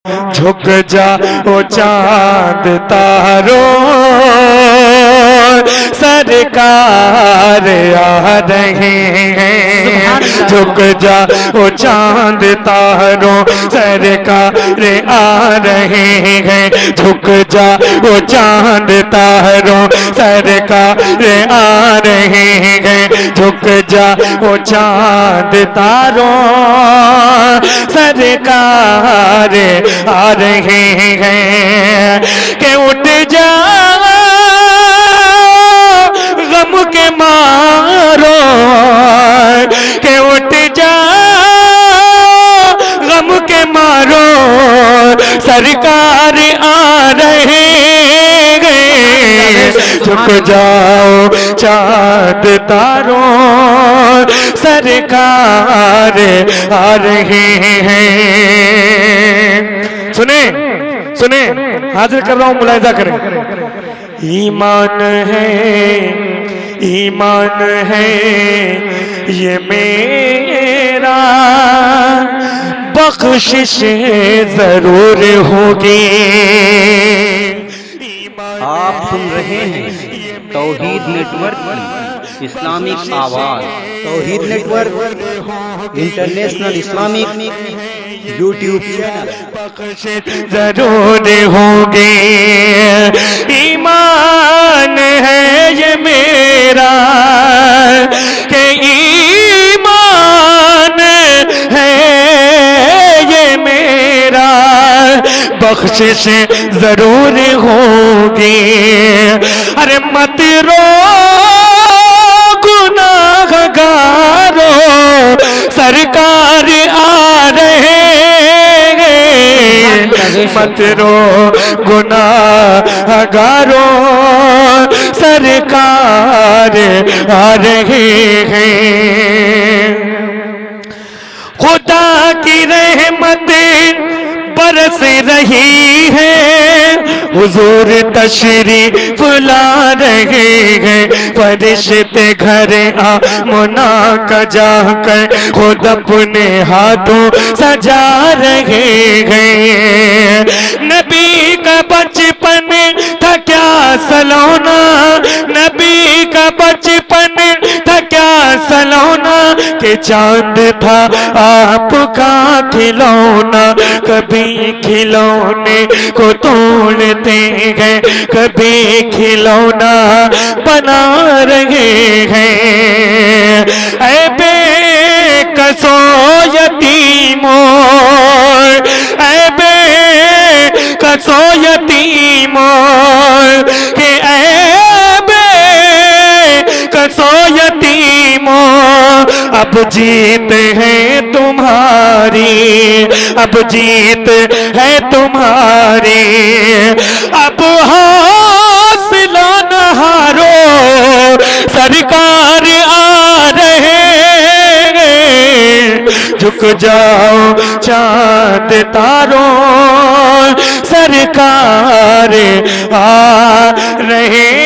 جھک جاؤ چاند تاروں سرکار آ رہے ہیں جھک جاؤ چاند تاروں سرکار آ رہے ہیں جھک جاؤ چاند تاروں سرکار آ رہے ہیں جھک جاؤ چاند تاروں سرکار آ رہے ہیں کہ اٹھ جاؤ غم کے مارو کہ اٹھ جاؤ غم کے مارو سرکار آ رہے ہیں جھک جاؤ چاند تاروں سرکار آ رہے ہیں سنیں سنیں حاضر کر رہا ہوں ملاحظہ کریں ایمان ہے یہ میرا بخشش ضرور ہوگی آپ سن رہے ہیں توحید نیٹ ورک کی اسلامک آواز توحید network international Islamic YouTube channel ضرور ہوگی ایمان ہے یہ میرا کہ ایمان ہے یہ میرا بخشش ضرور ہوگی ارے مت رو گناہ گارو سرکار آ رہے مت رو گناہ گارو سرکار آ رہے ہیں خدا کی رحمت برس رہی ہے حضور تشریف لا رہے ہیں فرشتے گھر آمنا کا جا کر خود اپنے ہاتھوں سجا رہے ہیں نبی کا بچپن تھا کیا سلونا نبی کا بچپن تھا کیا سلونا کہ چاند تھا آپ کا کھلونا کبھی کھلونے کو توڑتے ہیں کبھی کھلونا بنا رہے ہیں اے بے کسو یتیموں اے بے کسو یتیموں کہ اے بے کسو یتیموں اب جیت ہے تمہاری اب جیت ہے تمہاری اب حوصلہ نہ ہارو سرکار آ رہے جھک جاؤ چاند تاروں سرکار آ رہے